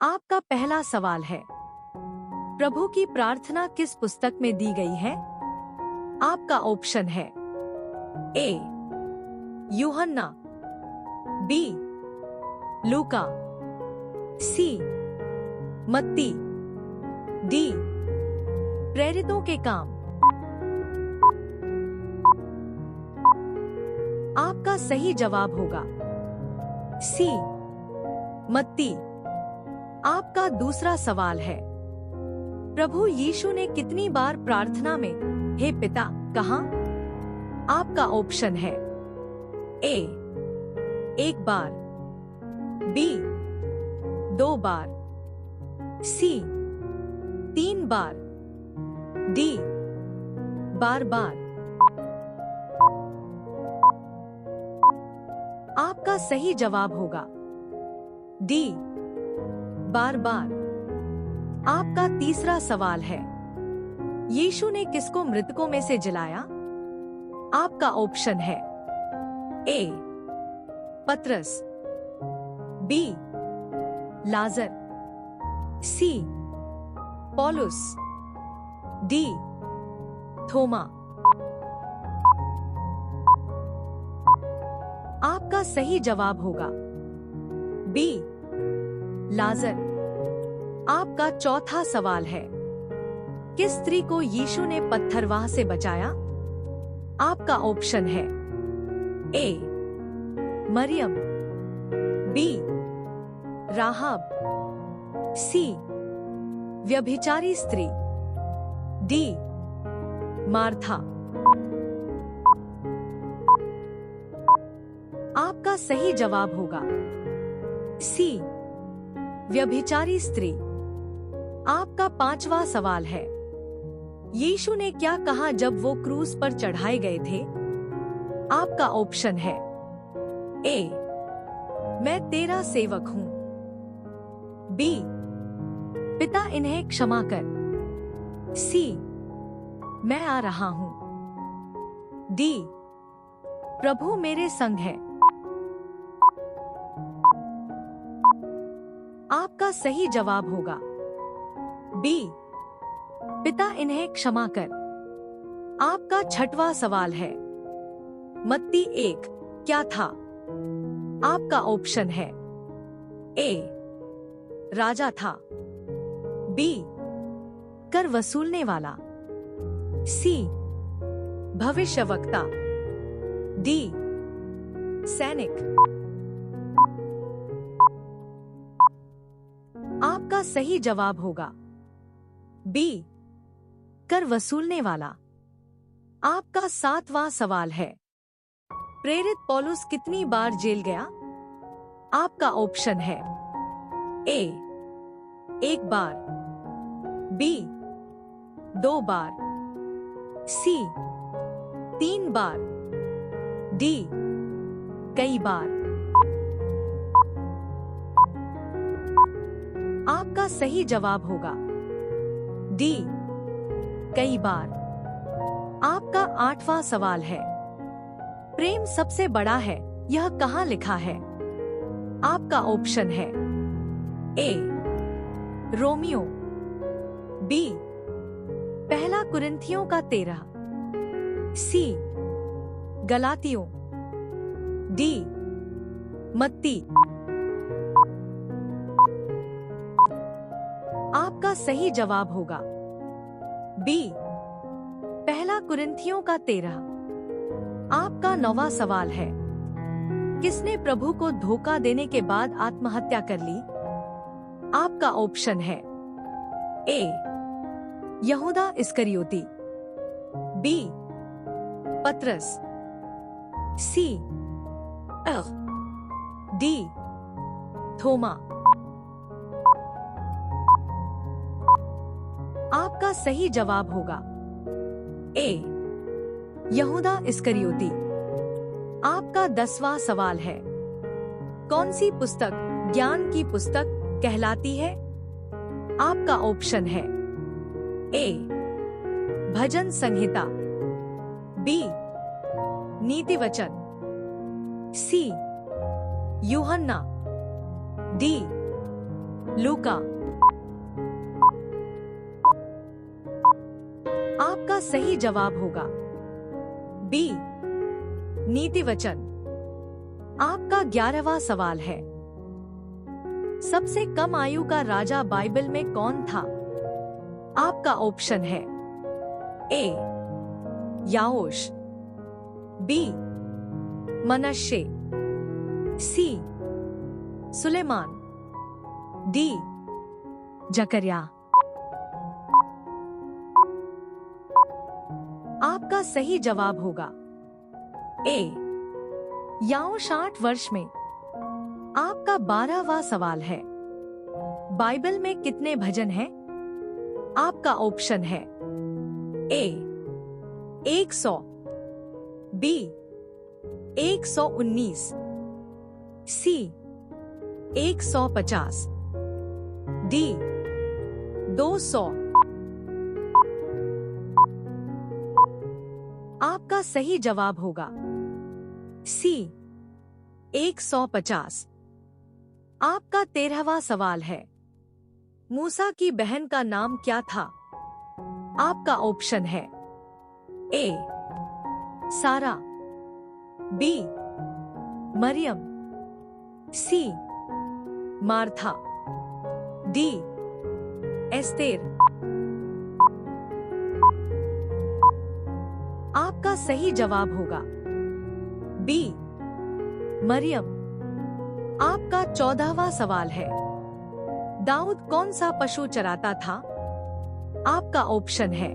आपका पहला सवाल है, प्रभु की प्रार्थना किस पुस्तक में दी गई है? आपका ऑप्शन है ए यूहन्ना, बी लूका, सी मत्ती, डी प्रेरितों के काम। आपका सही जवाब होगा सी मत्ती। आपका दूसरा सवाल है, प्रभु यीशु ने कितनी बार प्रार्थना में हे पिता कहा? आपका ऑप्शन है ए एक बार, बी 2 बार, सी 3 बार, डी बार बार। आपका सही जवाब होगा डी बार बार। आपका तीसरा सवाल है, यीशु ने किसको मृतकों में से जिलाया? आपका ऑप्शन है ए पतरस, बी लाजर, सी पौलुस, डी थोमा। आपका सही जवाब होगा बी लाजर। आपका चौथा सवाल है, किस स्त्री को यीशु ने पत्थरवाह से बचाया? आपका ऑप्शन है ए मरियम, बी राहाब, सी व्यभिचारी स्त्री, डी मार्था। आपका सही जवाब होगा सी व्यभिचारी स्त्री। आपका पांचवा सवाल है, यीशु ने क्या कहा जब वो क्रूस पर चढ़ाए गए थे? आपका ऑप्शन है ए मैं तेरा सेवक हूं, बी पिता इन्हें क्षमा कर, सी मैं आ रहा हूं, डी प्रभु मेरे संग है। आपका सही जवाब होगा बी पिता इन्हें क्षमा कर। आपका छठवां सवाल है, मत्ती 1 क्या था? आपका ऑप्शन है ए राजा था, बी कर वसूलने वाला, सी भविष्यवक्ता, डी सैनिक। आपका सही जवाब होगा बी कर वसूलने वाला। आपका 7वां सवाल है, प्रेरित पौलुस कितनी बार जेल गया? आपका ऑप्शन है ए 1 बार, बी 2 बार, सी 3 बार, डी कई बार। आपका सही जवाब होगा डी कई बार। आपका 8वां सवाल है, प्रेम सबसे बड़ा है यह कहां लिखा है? आपका ऑप्शन है ए रोमियो, बी पहला कुरिन्थियों का 13, सी गलातियों, डी मत्ती। आपका सही जवाब होगा बी पहला कुरिन्थियों का 13। आपका 9वां सवाल है, किसने प्रभु को धोखा देने के बाद आत्महत्या कर ली? आपका ऑप्शन है ए यहूदा इस्करियोती, बी पतरस, सी डी थोमा। आपका सही जवाब होगा ए यहूदा इस्करियोती। आपका 10वां सवाल है, कौन सी पुस्तक ज्ञान की पुस्तक कहलाती है? आपका ऑप्शन है ए भजन संहिता, बी नीति वचन, सी यूहन्ना, डी लूका। आपका सही जवाब होगा बी, नीतिवचन। आपका 11वां सवाल है, सबसे कम आयु का राजा बाइबल में कौन था? आपका ऑप्शन है ए, याओश, बी, मनश्शे, सी, सुलेमान, डी, जकरिया। आपका सही जवाब होगा ए, याओश 8 वर्ष में। आपका 12वां सवाल है, बाइबल में कितने भजन हैं? आपका ऑप्शन है ए, 100, बी, 119, सी, 150, डी, 200। आपका सही जवाब होगा सी, 150। आपका 13वां सवाल है, मूसा की बहन का नाम क्या था? आपका ऑप्शन है ए, सारा, बी, मरियम, सी, मार्था, डी, एस्तेर। आपका सही जवाब होगा बी, मरियम। आपका 14वां सवाल है, दाऊद कौन सा पशु चराता था? आपका ऑप्शन है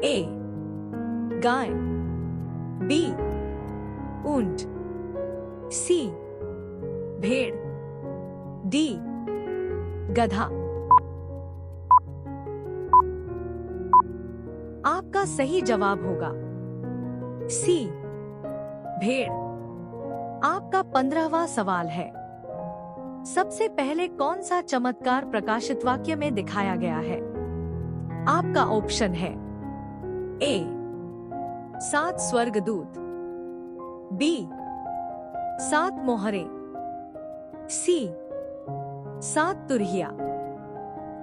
ए, गाय, बी, ऊंट, सी, भेड़, डी, गधा। आपका सही जवाब होगा सी, भेड़। आपका 15वां सवाल है, सबसे पहले कौन सा चमत्कार प्रकाशित वाक्य में दिखाया गया है? आपका ऑप्शन है ए, 7 स्वर्गदूत, बी, 7 मोहरें, सी, 7 तुरहिया,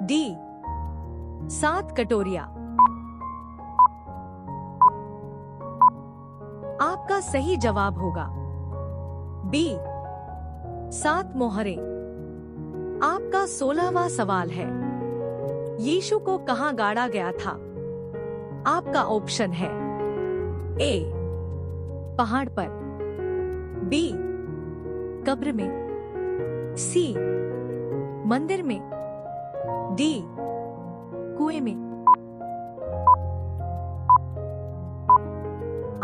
डी, 7 कटोरिया। आपका सही जवाब होगा बी, 7 मोहरें। आपका 16वां सवाल है, यीशु को कहां गाड़ा गया था? आपका ऑप्शन है ए, पहाड़ पर, बी, कब्र में, सी, मंदिर में, डी, कुएं में।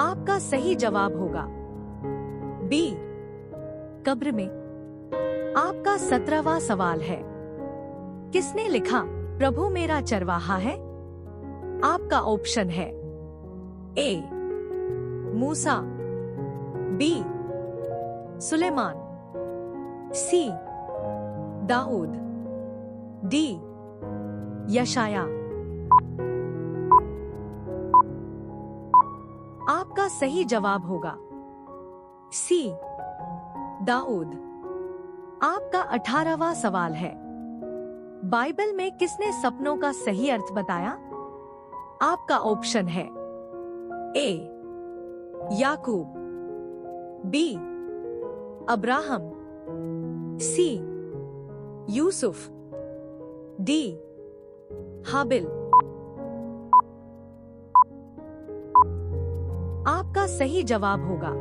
आपका सही जवाब होगा बी, कब्र में। आपका 17वां सवाल है, किसने लिखा प्रभु मेरा चरवाहा है? आपका ऑप्शन है ए, मूसा, बी, सुलेमान, सी, दाऊद, डी, यशाया। आपका सही जवाब होगा सी, दाऊद। आपका 18वां सवाल है, बाइबल में किसने सपनों का सही अर्थ बताया? आपका ऑप्शन है ए, याकूब, बी, अब्राहम, सी, यूसुफ, डी, हाबिल। आपका सही जवाब होगा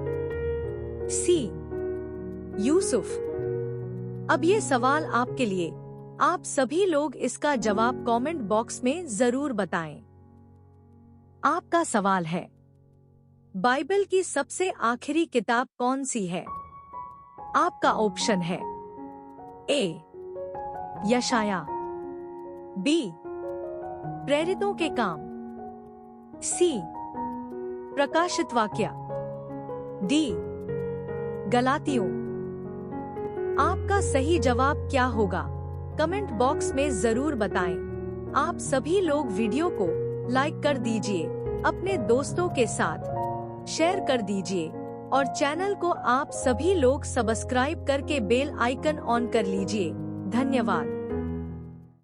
सी, यूसुफ। अब ये सवाल आपके लिए, आप सभी लोग इसका जवाब कमेंट बॉक्स में जरूर बताएं। आपका सवाल है, बाइबल की सबसे आखिरी किताब कौन सी है? आपका ऑप्शन है ए, यशाया, बी, प्रेरितों के काम, सी, प्रकाशित वाक्य, डी, गलातियों। आपका सही जवाब क्या होगा? कमेंट बॉक्स में जरूर बताएं। आप सभी लोग वीडियो को लाइक कर दीजिए, अपने दोस्तों के साथ शेयर कर दीजिए और चैनल को आप सभी लोग सब्सक्राइब करके बेल आइकन ऑन कर लीजिए। धन्यवाद।